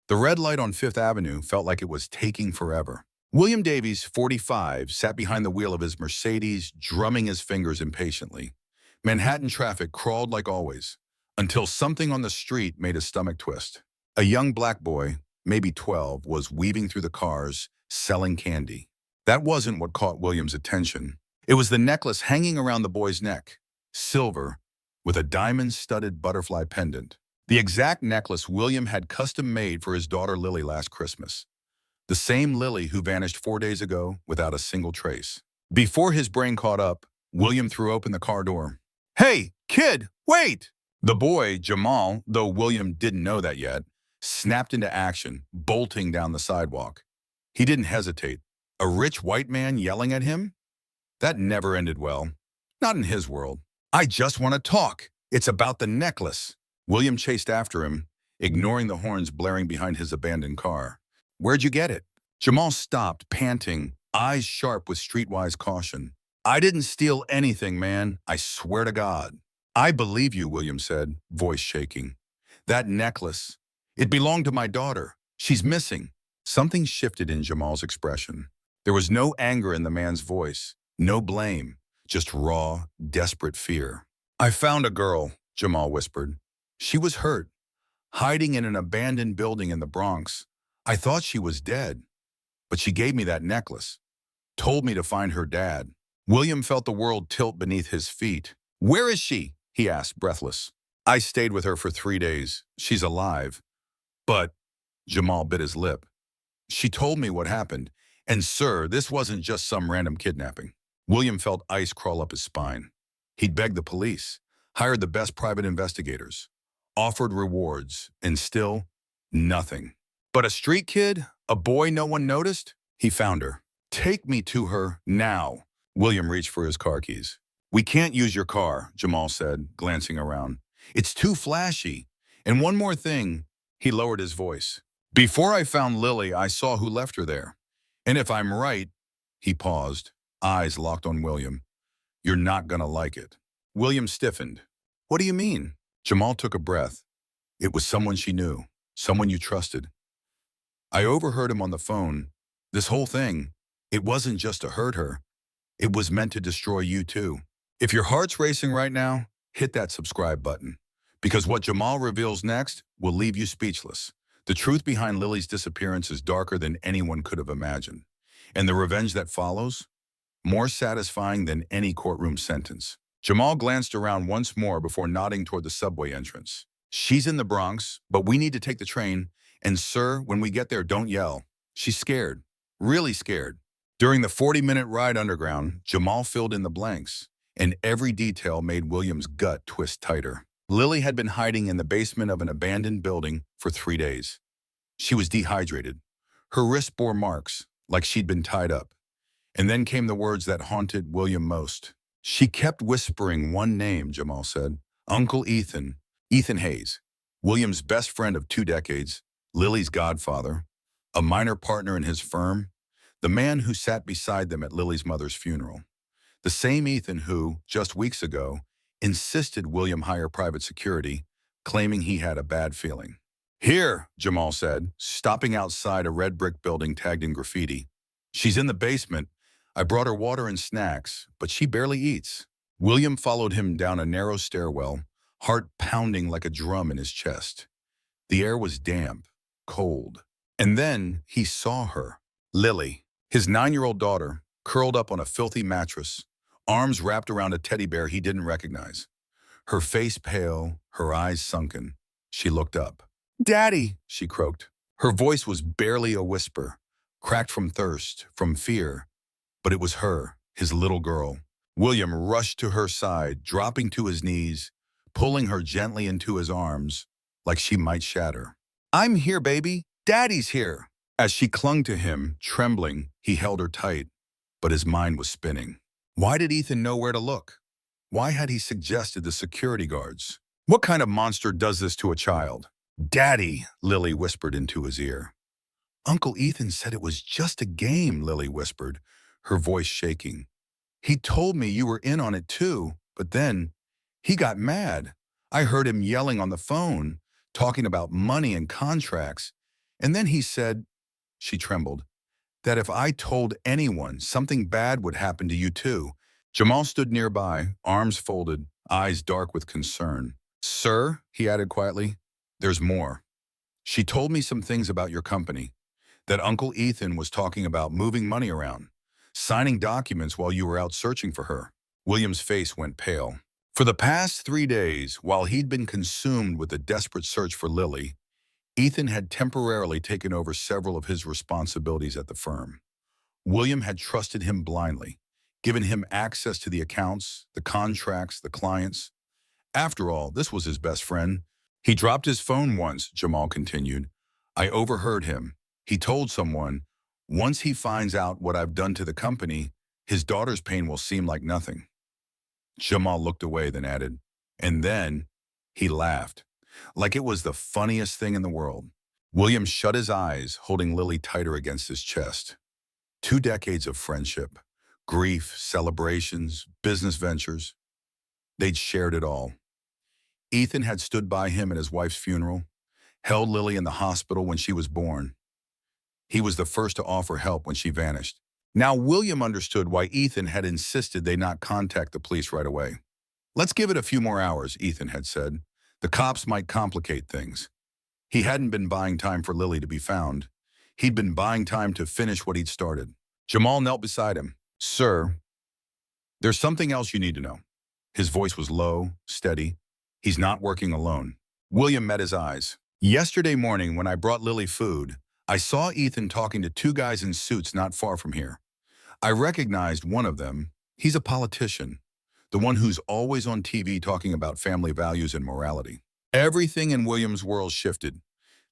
The red light on Fifth Avenue felt like it was taking forever. William Davies, 45, sat behind the wheel of his Mercedes, drumming his fingers impatiently. Manhattan traffic crawled like always, until something on the street made his stomach twist. A young black boy, maybe 12, was weaving through the cars, selling candy. That wasn't what caught William's attention. It was the necklace hanging around the boy's neck, silver, with a diamond-studded butterfly pendant. The exact necklace William had custom-made for his daughter Lily last Christmas. The same Lily who vanished 4 days ago without a single trace. Before his brain caught up, William threw open the car door. "Hey, kid, wait!" The boy, Jamal, though William didn't know that yet, snapped into action, bolting down the sidewalk. He didn't hesitate. A rich white man yelling at him? That never ended well. Not in his world. "I just want to talk. It's about the necklace." William chased after him, ignoring the horns blaring behind his abandoned car. "Where'd you get it?" Jamal stopped, panting, eyes sharp with streetwise caution. "I didn't steal anything, man. I swear to God." "I believe you," William said, voice shaking. "That necklace, it belonged to my daughter. She's missing." Something shifted in Jamal's expression. There was no anger in the man's voice, no blame, just raw, desperate fear. "I found a girl," Jamal whispered. "She was hurt, hiding in an abandoned building in the Bronx. I thought she was dead, but she gave me that necklace, told me to find her dad." William felt the world tilt beneath his feet. "Where is she?" he asked, breathless. "I stayed with her for 3 days. She's alive." "But," Jamal bit his lip, "she told me what happened. And sir, this wasn't just some random kidnapping." William felt ice crawl up his spine. He'd begged the police, hired the best private investigators, offered rewards, and still, nothing. But a street kid, a boy no one noticed, he found her. "Take me to her now." William reached for his car keys. "We can't use your car," Jamal said, glancing around. "It's too flashy. And one more thing," he lowered his voice. "Before I found Lily, I saw who left her there. And if I'm right," he paused, eyes locked on William, "you're not gonna like it." William stiffened. "What do you mean?" Jamal took a breath. "It was someone she knew, someone you trusted. I overheard him on the phone. This whole thing, it wasn't just to hurt her. It was meant to destroy you too." If your heart's racing right now, hit that subscribe button. Because what Jamal reveals next will leave you speechless. The truth behind Lily's disappearance is darker than anyone could have imagined. And the revenge that follows? More satisfying than any courtroom sentence. Jamal glanced around once more before nodding toward the subway entrance. "She's in the Bronx, but we need to take the train. And sir, when we get there, don't yell. She's scared. Really scared." During the 40-minute ride underground, Jamal filled in the blanks, and every detail made William's gut twist tighter. Lily had been hiding in the basement of an abandoned building for 3 days. She was dehydrated. Her wrists bore marks, like she'd been tied up. And then came the words that haunted William most. "She kept whispering one name," Jamal said. "Uncle Ethan. Ethan Hayes. William's best friend of 2 decades, Lily's godfather, a minor partner in his firm, the man who sat beside them at Lily's mother's funeral. The same Ethan who, just weeks ago, insisted William hire private security, claiming he had a bad feeling." "Here," Jamal said, stopping outside a red brick building tagged in graffiti. "She's in the basement. I brought her water and snacks, but she barely eats." William followed him down a narrow stairwell, heart pounding like a drum in his chest. The air was damp, cold. And then he saw her, Lily, his 9-year-old daughter, curled up on a filthy mattress, arms wrapped around a teddy bear he didn't recognize. Her face pale, her eyes sunken. She looked up. "Daddy," she croaked. Her voice was barely a whisper, cracked from thirst, from fear. But it was her, his little girl. William rushed to her side, dropping to his knees, pulling her gently into his arms, like she might shatter. "I'm here, baby. Daddy's here." As she clung to him, trembling, he held her tight, but his mind was spinning. Why did Ethan know where to look? Why had he suggested the security guards? What kind of monster does this to a child? "Daddy," Lily whispered into his ear. "Uncle Ethan said it was just a game," Lily whispered, her voice shaking. "He told me you were in on it too, but then he got mad. I heard him yelling on the phone, talking about money and contracts. And then he said, she trembled, that if I told anyone, something bad would happen to you too. Jamal stood nearby, arms folded, eyes dark with concern. Sir, he added quietly, there's more. She told me some things about your company, that Uncle Ethan was talking about moving money around, signing documents while you were out searching for her. William's face went pale. For the past 3 days, while he'd been consumed with a desperate search for Lily, Ethan had temporarily taken over several of his responsibilities at the firm. William had trusted him blindly, given him access to the accounts, the contracts, the clients. After all, this was his best friend. He dropped his phone once, Jamal continued. I overheard him. He told someone, once he finds out what I've done to the company, his daughter's pain will seem like nothing. Jamal looked away, then added, and then he laughed, like it was the funniest thing in the world. William shut his eyes, holding Lily tighter against his chest. 2 decades of friendship, grief, celebrations, business ventures. They'd shared it all. Ethan had stood by him at his wife's funeral, held Lily in the hospital when she was born. He was the first to offer help when she vanished. Now William understood why Ethan had insisted they not contact the police right away. Let's give it a few more hours, Ethan had said. The cops might complicate things. He hadn't been buying time for Lily to be found. He'd been buying time to finish what he'd started. Jamal knelt beside him. Sir, there's something else you need to know. His voice was low, steady. He's not working alone. William met his eyes. Yesterday morning, when I brought Lily food, I saw Ethan talking to 2 guys in suits not far from here. I recognized one of them. He's a politician, the one who's always on TV talking about family values and morality. Everything in William's world shifted.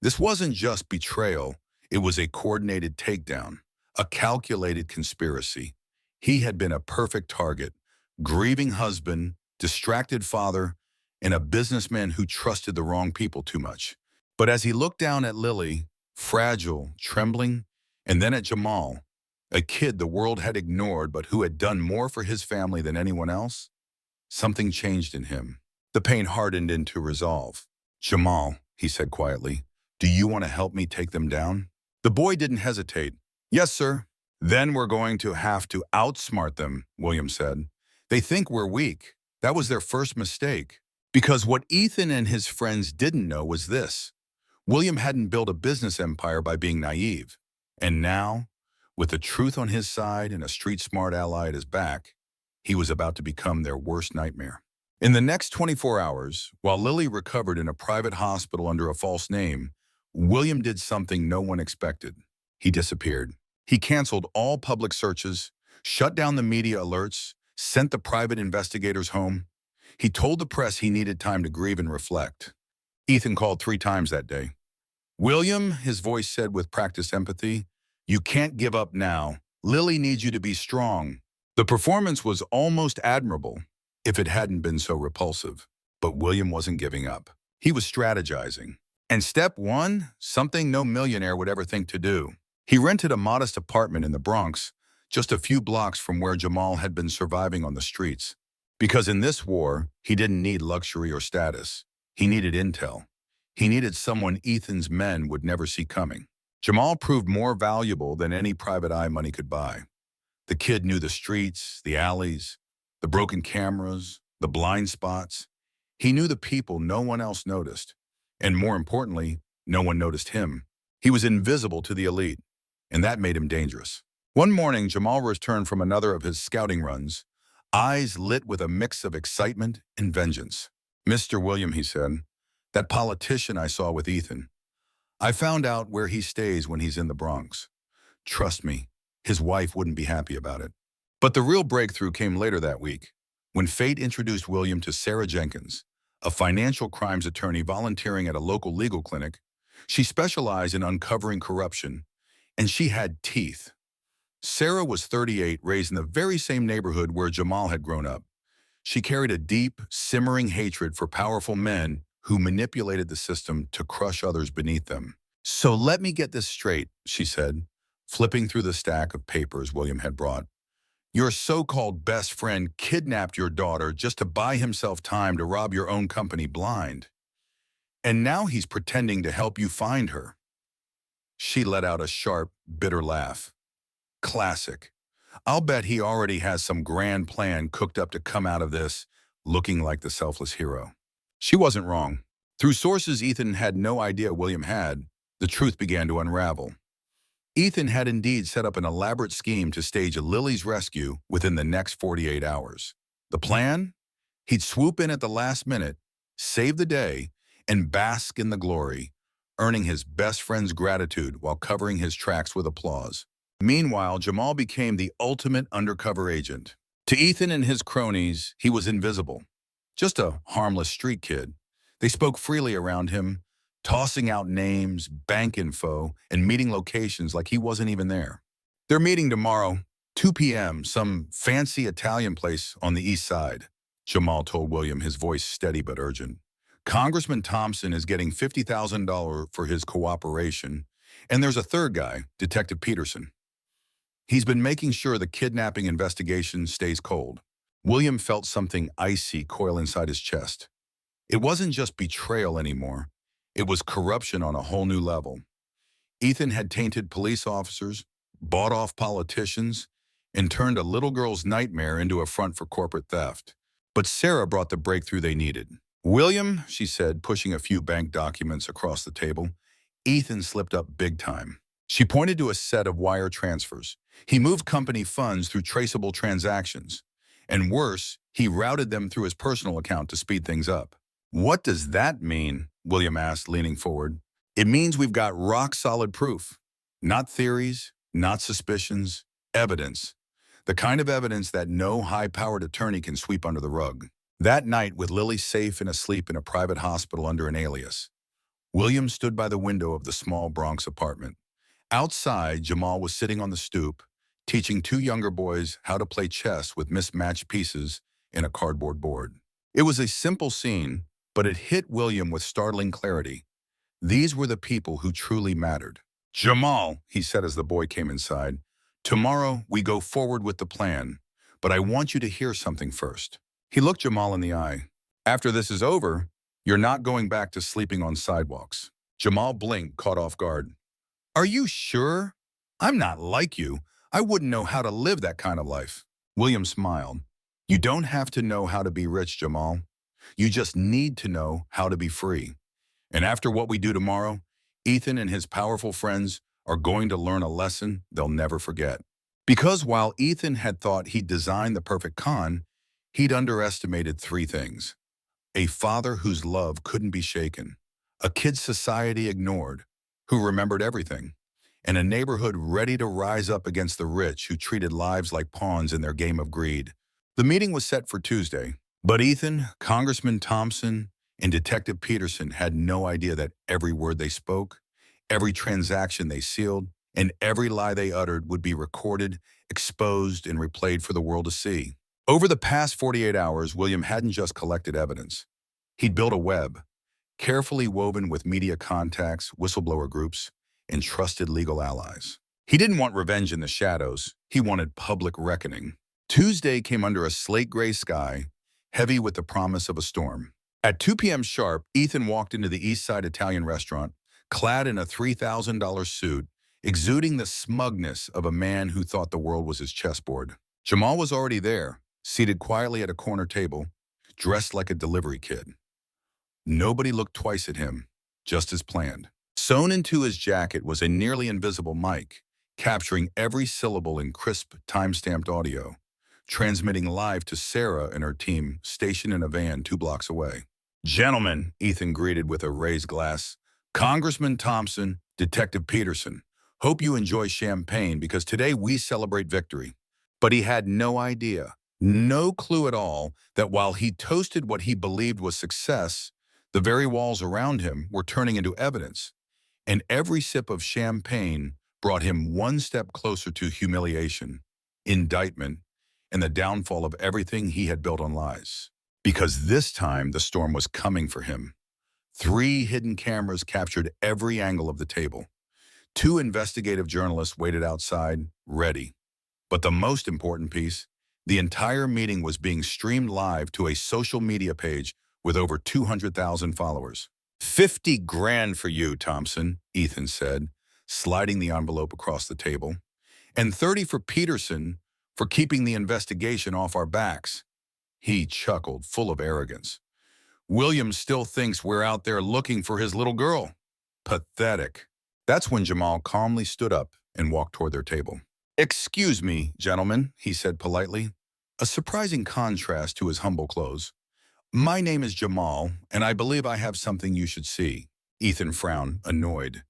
This wasn't just betrayal. It was a coordinated takedown, a calculated conspiracy. He had been a perfect target, grieving husband, distracted father, and a businessman who trusted the wrong people too much. But as he looked down at Lily, fragile, trembling, and then at Jamal, a kid the world had ignored but who had done more for his family than anyone else, something changed in him. The pain hardened into resolve. Jamal, he said quietly, do you want to help me take them down? The boy didn't hesitate. Yes, sir. Then we're going to have to outsmart them, William said. They think we're weak. That was their first mistake. Because what Ethan and his friends didn't know was this. William hadn't built a business empire by being naive. And now, with the truth on his side and a street-smart ally at his back, he was about to become their worst nightmare. In the next 24 hours, while Lily recovered in a private hospital under a false name, William did something no one expected. He disappeared. He canceled all public searches, shut down the media alerts, sent the private investigators home. He told the press he needed time to grieve and reflect. Ethan called 3 times that day. William, his voice said with practiced empathy, you can't give up now. Lily needs you to be strong. The performance was almost admirable, if it hadn't been so repulsive. But William wasn't giving up. He was strategizing. And step 1, something no millionaire would ever think to do. He rented a modest apartment in the Bronx, just a few blocks from where Jamal had been surviving on the streets. Because in this war, he didn't need luxury or status. He needed intel. He needed someone Ethan's men would never see coming. Jamal proved more valuable than any private eye money could buy. The kid knew the streets, the alleys, the broken cameras, the blind spots. He knew the people no one else noticed. And more importantly, no one noticed him. He was invisible to the elite, and that made him dangerous. One morning, Jamal returned from another of his scouting runs, eyes lit with a mix of excitement and vengeance. Mr. William, he said, that politician I saw with Ethan. I found out where he stays when he's in the Bronx. Trust me, his wife wouldn't be happy about it. But the real breakthrough came later that week, when fate introduced William to Sarah Jenkins, a financial crimes attorney volunteering at a local legal clinic. She specialized in uncovering corruption, and she had teeth. Sarah was 38, raised in the very same neighborhood where Jamal had grown up. She carried a deep, simmering hatred for powerful men who manipulated the system to crush others beneath them. So let me get this straight, she said, flipping through the stack of papers William had brought. Your so-called best friend kidnapped your daughter just to buy himself time to rob your own company blind. And now he's pretending to help you find her. She let out a sharp, bitter laugh. Classic. I'll bet he already has some grand plan cooked up to come out of this looking like the selfless hero. She wasn't wrong. Through sources Ethan had no idea William had, the truth began to unravel. Ethan had indeed set up an elaborate scheme to stage a Lily's rescue within the next 48 hours. The plan? He'd swoop in at the last minute, save the day, and bask in the glory, earning his best friend's gratitude while covering his tracks with applause. Meanwhile, Jamal became the ultimate undercover agent. To Ethan and his cronies, he was invisible. Just a harmless street kid. They spoke freely around him, tossing out names, bank info, and meeting locations like he wasn't even there. They're meeting tomorrow, 2 p.m., some fancy Italian place on the east side, Jamal told William, his voice steady but urgent. Congressman Thompson is getting $50,000 for his cooperation, and there's a third guy, Detective Peterson. He's been making sure the kidnapping investigation stays cold. William felt something icy coil inside his chest. It wasn't just betrayal anymore. It was corruption on a whole new level. Ethan had tainted police officers, bought off politicians, and turned a little girl's nightmare into a front for corporate theft. But Sarah brought the breakthrough they needed. "William," she said, pushing a few bank documents across the table. Ethan slipped up big time. She pointed to a set of wire transfers. He moved company funds through traceable transactions. And worse, he routed them through his personal account to speed things up. "What does that mean?" William asked, leaning forward. "It means we've got rock-solid proof. Not theories, not suspicions, evidence. The kind of evidence that no high-powered attorney can sweep under the rug." That night, with Lily safe and asleep in a private hospital under an alias, William stood by the window of the small Bronx apartment. Outside, Jamal was sitting on the stoop, teaching two younger boys how to play chess with mismatched pieces in a cardboard board. It was a simple scene, but it hit William with startling clarity. These were the people who truly mattered. "Jamal," he said as the boy came inside, "tomorrow we go forward with the plan, but I want you to hear something first." He looked Jamal in the eye. "After this is over, you're not going back to sleeping on sidewalks." Jamal blinked, caught off guard. "Are you sure? I'm not like you. I wouldn't know how to live that kind of life." William smiled. "You don't have to know how to be rich, Jamal. You just need to know how to be free. And after what we do tomorrow, Ethan and his powerful friends are going to learn a lesson they'll never forget." Because while Ethan had thought he'd designed the perfect con, he'd underestimated three things. A father whose love couldn't be shaken, a kid society ignored, who remembered everything, and a neighborhood ready to rise up against the rich who treated lives like pawns in their game of greed. The meeting was set for Tuesday, but Ethan, Congressman Thompson, and Detective Peterson had no idea that every word they spoke, every transaction they sealed, and every lie they uttered would be recorded, exposed, and replayed for the world to see. Over the past 48 hours, William hadn't just collected evidence. He'd built a web, carefully woven with media contacts, whistleblower groups, and trusted legal allies. He didn't want revenge in the shadows. He wanted public reckoning. Tuesday came under a slate-gray sky, heavy with the promise of a storm. At 2 p.m. sharp, Ethan walked into the East Side Italian restaurant, clad in a $3,000 suit, exuding the smugness of a man who thought the world was his chessboard. Jamal was already there, seated quietly at a corner table, dressed like a delivery kid. Nobody looked twice at him, just as planned. Sewn into his jacket was a nearly invisible mic, capturing every syllable in crisp, time-stamped audio, transmitting live to Sarah and her team stationed in a van 2 blocks away. "Gentlemen," Ethan greeted with a raised glass, "Congressman Thompson, Detective Peterson, hope you enjoy champagne because today we celebrate victory." But he had no idea, no clue at all, that while he toasted what he believed was success, the very walls around him were turning into evidence. And every sip of champagne brought him one step closer to humiliation, indictment, and the downfall of everything he had built on lies. Because this time the storm was coming for him. 3 hidden cameras captured every angle of the table. 2 investigative journalists waited outside, ready. But the most important piece, the entire meeting was being streamed live to a social media page with over 200,000 followers. 50 grand for you, Thompson, Ethan said, sliding the envelope across the table. And 30 for Peterson for keeping the investigation off our backs. He chuckled, full of arrogance. William still thinks we're out there looking for his little girl. Pathetic. That's when Jamal calmly stood up and walked toward their table. Excuse me, gentlemen, he said politely, a surprising contrast to his humble clothes. My name is Jamal, and I believe I have something you should see. Ethan frowned, annoyed.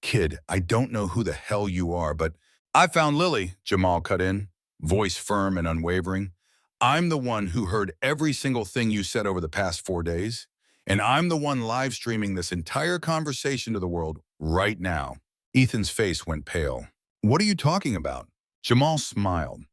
Kid, I don't know who the hell you are, but I found Lily, Jamal cut in, voice firm and unwavering. I'm the one who heard every single thing you said over the past 4 days, and I'm the one live streaming this entire conversation to the world right now. Ethan's face went pale. What are you talking about? Jamal smiled.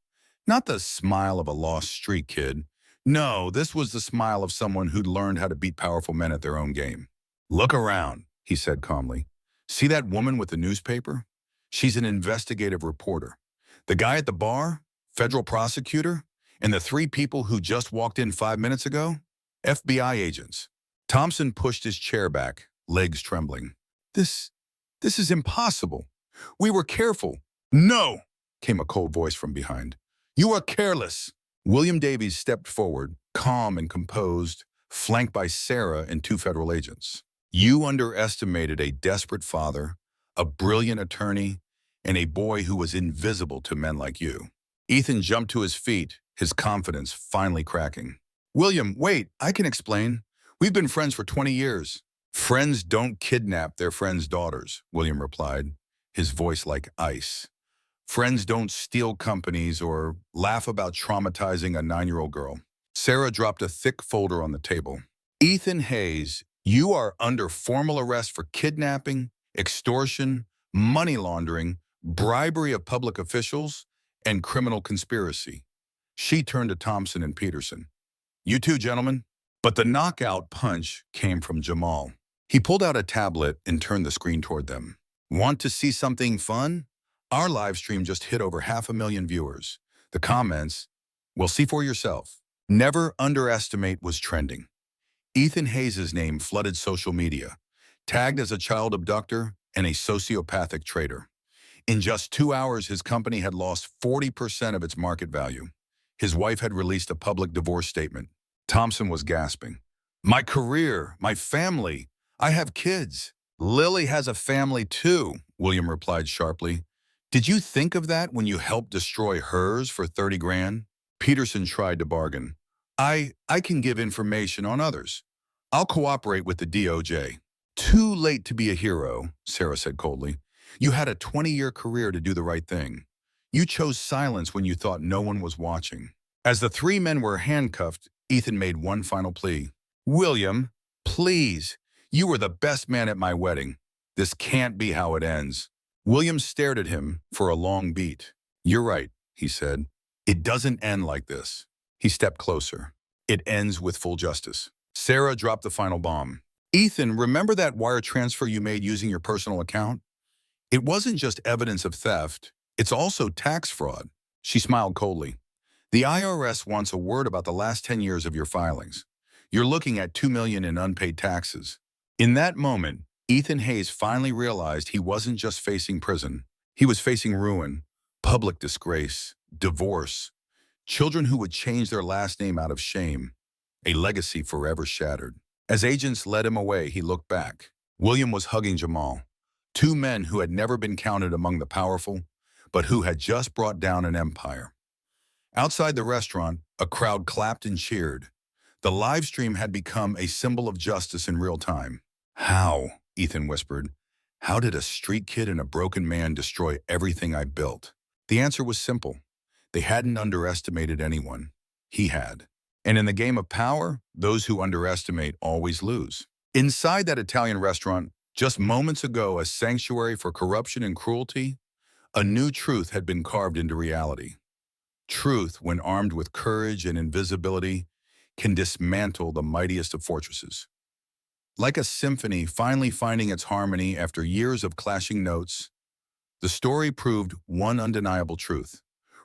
Not the smile of a lost street kid. No, this was the smile of someone who'd learned how to beat powerful men at their own game. Look around, he said calmly. See that woman with the newspaper? She's an investigative reporter. The guy at the bar, federal prosecutor, and the 3 people who just walked in 5 minutes ago? FBI agents. Thompson pushed his chair back, legs trembling. This is impossible. We were careful. No, came a cold voice from behind. You are careless. William Davies stepped forward, calm and composed, flanked by Sarah and 2 federal agents. You underestimated a desperate father, a brilliant attorney, and a boy who was invisible to men like you. Ethan jumped to his feet, his confidence finally cracking. William, wait, I can explain. We've been friends for 20 years. Friends don't kidnap their friends' daughters, William replied, his voice like ice. Friends don't steal companies or laugh about traumatizing a 9-year-old girl. Sarah dropped a thick folder on the table. Ethan Hayes, you are under formal arrest for kidnapping, extortion, money laundering, bribery of public officials, and criminal conspiracy. She turned to Thompson and Peterson. You too, gentlemen. But the knockout punch came from Jamal. He pulled out a tablet and turned the screen toward them. Want to see something fun? Our live stream just hit over 500,000 viewers. The comments, well, see for yourself. Never underestimate was trending. Ethan Hayes' name flooded social media, tagged as a child abductor and a sociopathic traitor. In just 2 hours, his company had lost 40% of its market value. His wife had released a public divorce statement. Thompson was gasping. My career, my family, I have kids. Lily has a family too, William replied sharply. Did you think of that when you helped destroy hers for 30 grand? Peterson tried to bargain. I can give information on others. I'll cooperate with the DOJ. Too late to be a hero, Sarah said coldly. You had a 20-year career to do the right thing. You chose silence when you thought no one was watching. As the 3 men were handcuffed, Ethan made one final plea. William, please, you were the best man at my wedding. This can't be how it ends. William stared at him for a long beat. You're right, he said. It doesn't end like this. He stepped closer. It ends with full justice. Sarah dropped the final bomb. Ethan, remember that wire transfer you made using your personal account? It wasn't just evidence of theft. It's also tax fraud. She smiled coldly. The IRS wants a word about the last 10 years of your filings. You're looking at $2 million in unpaid taxes. In that moment, Ethan Hayes finally realized he wasn't just facing prison. He was facing ruin, public disgrace, divorce, children who would change their last name out of shame, a legacy forever shattered. As agents led him away, he looked back. William was hugging Jamal, 2 men who had never been counted among the powerful, but who had just brought down an empire. Outside the restaurant, a crowd clapped and cheered. The live stream had become a symbol of justice in real time. How? Ethan whispered. How did a street kid and a broken man destroy everything I built? The answer was simple. They hadn't underestimated anyone. He had. And in the game of power, those who underestimate always lose. Inside that Italian restaurant, just moments ago a sanctuary for corruption and cruelty, a new truth had been carved into reality. Truth, when armed with courage and invisibility, can dismantle the mightiest of fortresses. Like a symphony finally finding its harmony after years of clashing notes, the story proved one undeniable truth.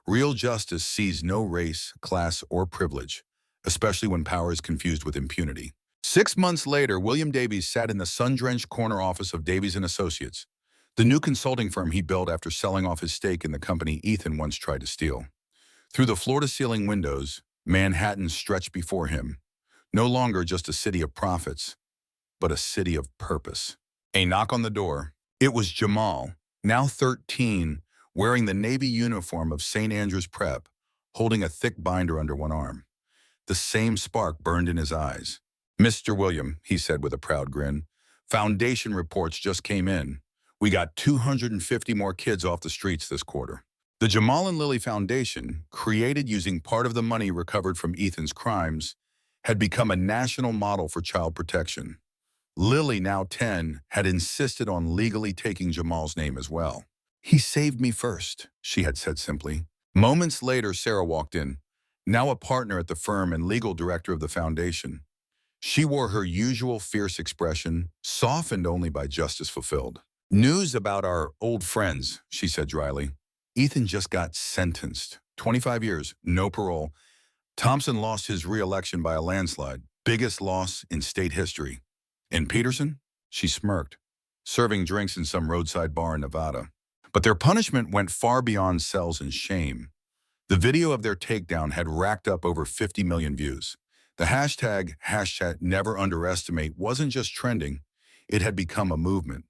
Real justice sees no race, class, or privilege, especially when power is confused with impunity. 6 months later, William Davies sat in the sun-drenched corner office of Davies & Associates. the new consulting firm he built after selling off his stake in the company Ethan once tried to steal. Through the floor-to-ceiling windows, Manhattan stretched before him, no longer just a city of profits, but a city of purpose. A knock on the door. It was Jamal, now 13, wearing the Navy uniform of St. Andrew's Prep, holding a thick binder under one arm. The same spark burned in his eyes. "Mr. William," he said with a proud grin, "Foundation reports just came in. We got 250 more kids off the streets this quarter." The Jamal and Lily Foundation, created using part of the money recovered from Ethan's crimes, had become a national model for child protection. Lily, now 10, had insisted on legally taking Jamal's name as well. "He saved me first," she had said simply. Moments later, Sarah walked in, now a partner at the firm and legal director of the foundation. She wore her usual fierce expression, softened only by justice fulfilled. "News about our old friends," she said dryly. "Ethan just got sentenced. 25 years, no parole. Thompson lost his re-election by a landslide, biggest loss in state history. And Peterson?" She smirked, serving drinks in some roadside bar in Nevada. But their punishment went far beyond cells and shame. The video of their takedown had racked up over 50 million views. The hashtag never underestimate wasn't just trending, it had become a movement.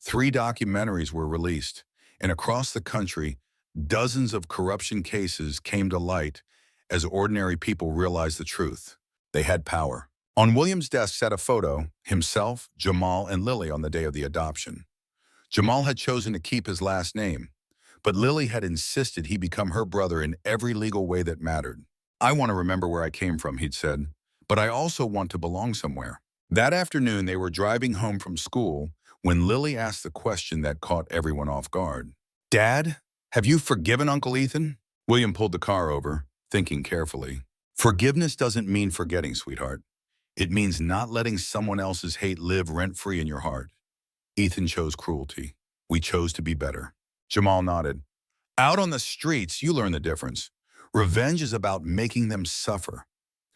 3 documentaries were released, and across the country, dozens of corruption cases came to light as ordinary people realized the truth. They had power. On William's desk sat a photo, himself, Jamal, and Lily on the day of the adoption. Jamal had chosen to keep his last name, but Lily had insisted he become her brother in every legal way that mattered. "I want to remember where I came from," he'd said, "but I also want to belong somewhere." That afternoon, they were driving home from school when Lily asked the question that caught everyone off guard. "Dad, have you forgiven Uncle Ethan?" William pulled the car over, thinking carefully. "Forgiveness doesn't mean forgetting, sweetheart. It means not letting someone else's hate live rent-free in your heart. Ethan chose cruelty. We chose to be better." Jamal nodded. "Out on the streets, you learn the difference. Revenge is about making them suffer.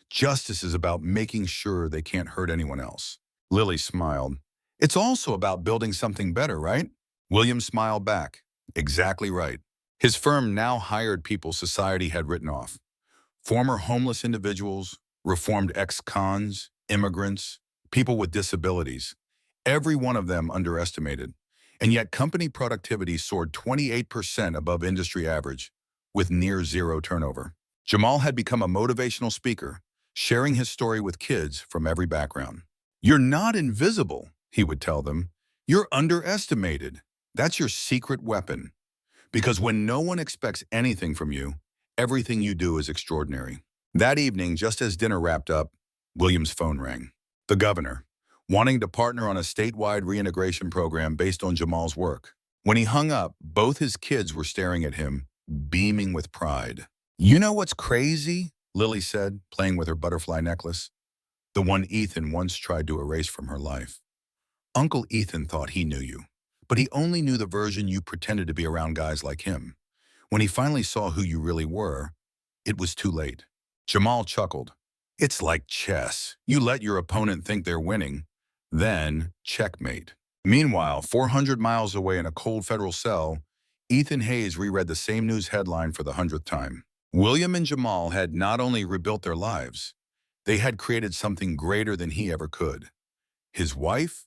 Justice is about making sure they can't hurt anyone else." Lily smiled. "It's also about building something better, right?" William smiled back. "Exactly right." His firm now hired people society had written off. Former homeless individuals, reformed ex-cons, immigrants, people with disabilities. Every one of them underestimated. And yet company productivity soared 28% above industry average, with near zero turnover. Jamal had become a motivational speaker, sharing his story with kids from every background. "You're not invisible," he would tell them. "You're underestimated. That's your secret weapon. Because when no one expects anything from you, everything you do is extraordinary." That evening, just as dinner wrapped up, William's phone rang. The governor, wanting to partner on a statewide reintegration program based on Jamal's work. When he hung up, both his kids were staring at him, beaming with pride. "You know what's crazy?" Lily said, playing with her butterfly necklace. The one Ethan once tried to erase from her life. "Uncle Ethan thought he knew you, but he only knew the version you pretended to be around guys like him. When he finally saw who you really were, it was too late." Jamal chuckled. "It's like chess. You let your opponent think they're winning, then checkmate." Meanwhile, 400 miles away in a cold federal cell, Ethan Hayes reread the same news headline for the 100th time. William and Jamal had not only rebuilt their lives, they had created something greater than he ever could. His wife?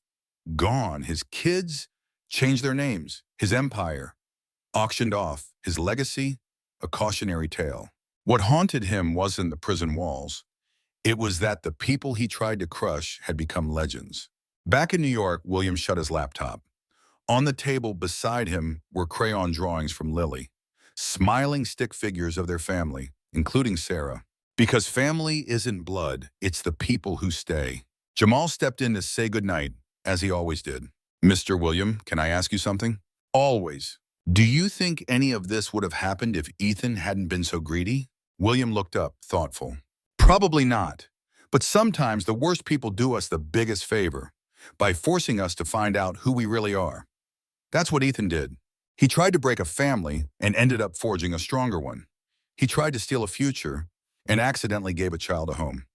Gone. His kids? Changed their names. His empire? Auctioned off. His legacy? A cautionary tale. What haunted him wasn't the prison walls. It was that the people he tried to crush had become legends. Back in New York, William shut his laptop. On the table beside him were crayon drawings from Lily, smiling stick figures of their family, including Sarah. Because family isn't blood, it's the people who stay. Jamal stepped in to say goodnight, as he always did. "Mr. William, can I ask you something?" "Always." "Do you think any of this would have happened if Ethan hadn't been so greedy?" William looked up, thoughtful. "Probably not. But sometimes the worst people do us the biggest favor, by forcing us to find out who we really are. That's what Ethan did. He tried to break a family and ended up forging a stronger one. He tried to steal a future and accidentally gave a child a home.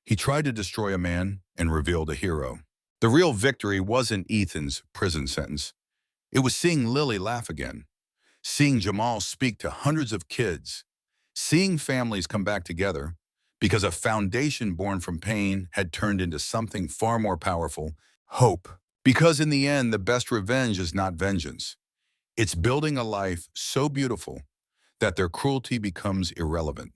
He tried to destroy a man and revealed a hero. The real victory wasn't Ethan's prison sentence. It was seeing Lily laugh again, seeing Jamal speak to hundreds of kids, seeing families come back together because a foundation born from pain had turned into something far more powerful, hope. Because in the end, the best revenge is not vengeance. It's building a life so beautiful that their cruelty becomes irrelevant.